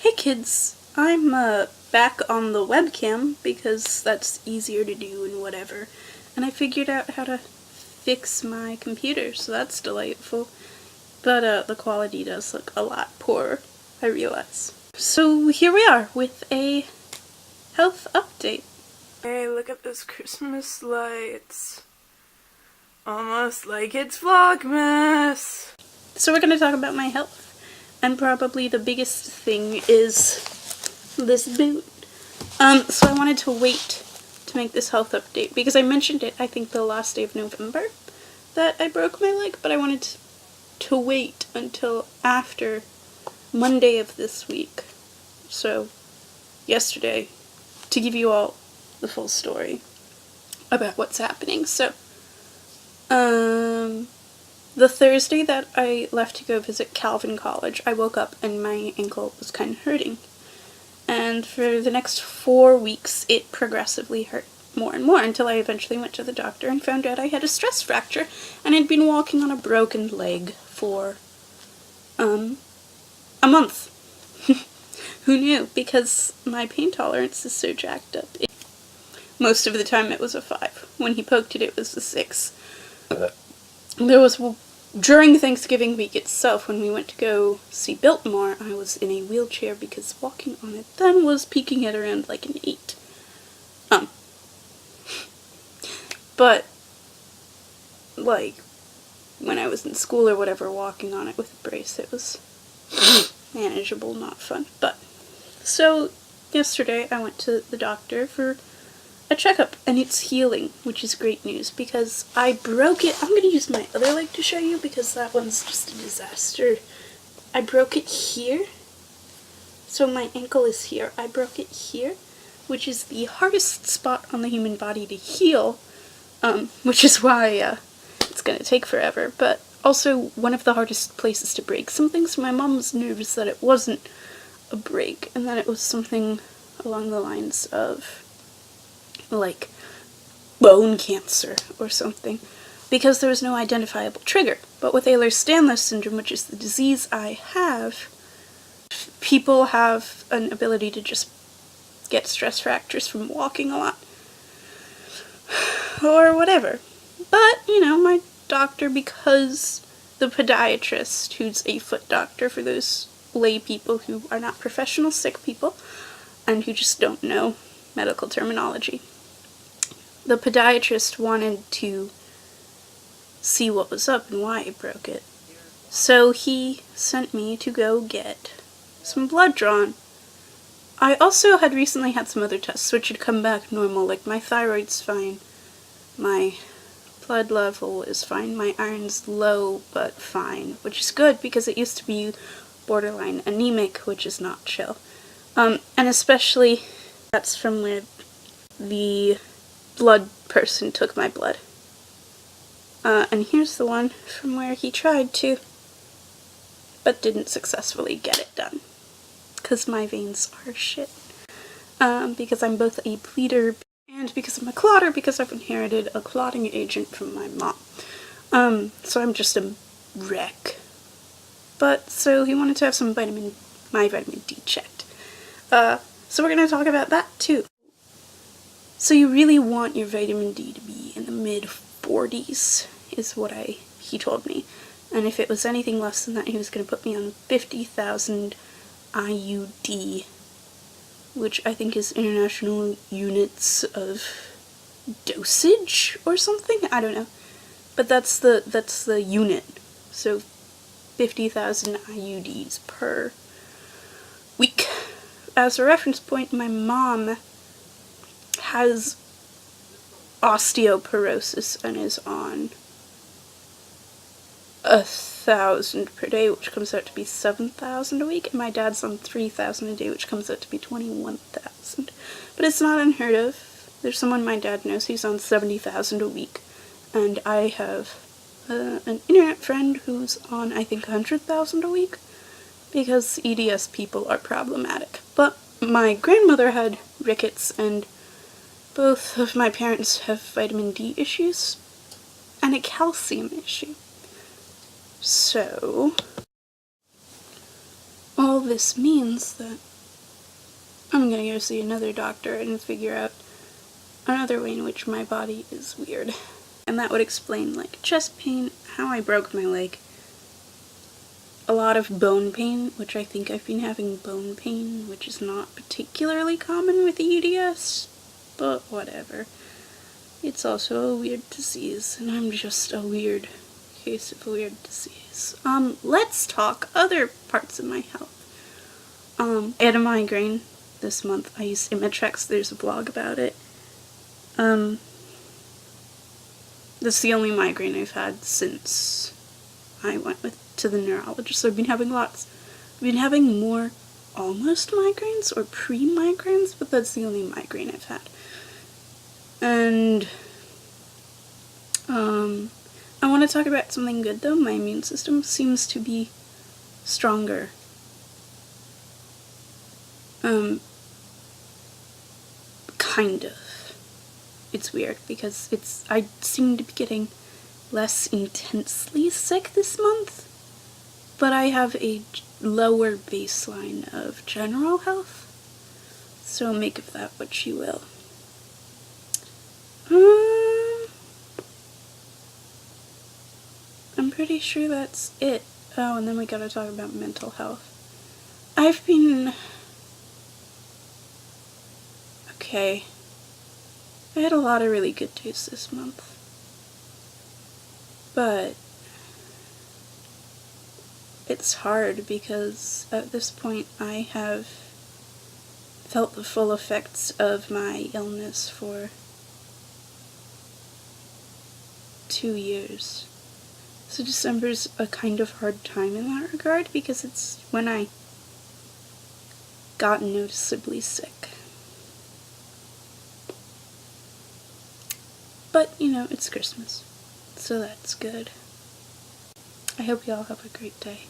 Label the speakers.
Speaker 1: Hey kids, I'm back on the webcam because that's easier to do and whatever, and I figured out how to fix my computer, so that's delightful. But the quality does look a lot poorer, I realize. So here we are with a health update. Hey, look at those Christmas lights. Almost like it's Vlogmas! So we're gonna talk about my health. And probably the biggest thing is this boot. So I wanted to wait to make this health update because I mentioned it, I think, the last day of November that I broke my leg, but I wanted to wait until after Monday of this week. So, yesterday, to give you all the full story about what's happening. So, the Thursday that I left to go visit Calvin College, I woke up and my ankle was kind of hurting. And for the next 4 weeks, it progressively hurt more and more until I eventually went to the doctor and found out I had a stress fracture and had been walking on a broken leg for, a month. Who knew? Because my pain tolerance is so jacked up. Most of the time it was a 5. When he poked it, it was a 6. There was, during Thanksgiving week itself, when we went to go see Biltmore, I was in a wheelchair because walking on it then was peaking at around like an 8. But, like, when I was in school or whatever, walking on it with a brace, it was manageable, not fun. But, so, yesterday I went to the doctor for a checkup, and it's healing, which is great news, because I broke it. I'm going to use my other leg to show you, because that one's just a disaster. I broke it here. So my ankle is here. I broke it here, which is the hardest spot on the human body to heal, which is why it's going to take forever, but also one of the hardest places to break something, so my mom was nervous that it wasn't a break, and that it was something along the lines of like bone cancer or something, because there was no identifiable trigger. But with Ehlers-Danlos syndrome, which is the disease I have, people have an ability to just get stress fractures from walking a lot or whatever. But, you know, my doctor, because the podiatrist, who's a foot doctor for those lay people who are not professional sick people and who just don't know medical terminology, the podiatrist wanted to see what was up and why I broke it. So he sent me to go get some blood drawn. I also had recently had some other tests which had come back normal, like my thyroid's fine, my blood level is fine, my iron's low but fine, which is good because it used to be borderline anemic, which is not chill. And especially that's from where the blood person took my blood. And here's the one from where he tried to, but didn't successfully get it done. Because my veins are shit. Because I'm both a bleeder and because I'm a clotter, because I've inherited a clotting agent from my mom. So I'm just a wreck. But, so he wanted to have some my vitamin D checked. So we're gonna talk about that too. So you really want your vitamin D to be in the mid-40s, is what he told me. And if it was anything less than that, he was going to put me on 50,000 IUD, which I think is International Units of Dosage or something? I don't know. But that's the unit. So 50,000 IUDs per week. As a reference point, my mom has osteoporosis and is on 1,000 per day, which comes out to be 7,000 a week, and my dad's on 3,000 a day, which comes out to be 21,000. But it's not unheard of. There's someone my dad knows who's on 70,000 a week, and I have an internet friend who's on, I think, 100,000 a week, because EDS people are problematic. But my grandmother had rickets, and both of my parents have vitamin D issues and a calcium issue. So, all this means that I'm gonna go see another doctor and figure out another way in which my body is weird. And that would explain, like, chest pain, how I broke my leg, a lot of bone pain, which I think I've been having bone pain, which is not particularly common with EDS, but whatever. It's also a weird disease, and I'm just a weird case of a weird disease. Let's talk other parts of my health. I had a migraine this month. I used Imitrex, there's a vlog about it. That's the only migraine I've had since I went to the neurologist. I've been having lots. I've been having more almost migraines or pre-migraines, but that's the only migraine I've had. And I want to talk about something good though. My immune system seems to be stronger. Kind of. It's weird because I seem to be getting less intensely sick this month, but I have a lower baseline of general health, so make of that what you will. I'm pretty sure that's it. Oh, and then we gotta talk about mental health. I've been... okay. I had a lot of really good days this month. But it's hard because at this point I have felt the full effects of my illness for 2 years. So December's a kind of hard time in that regard because it's when I got noticeably sick. But, you know, it's Christmas, so that's good. I hope you all have a great day.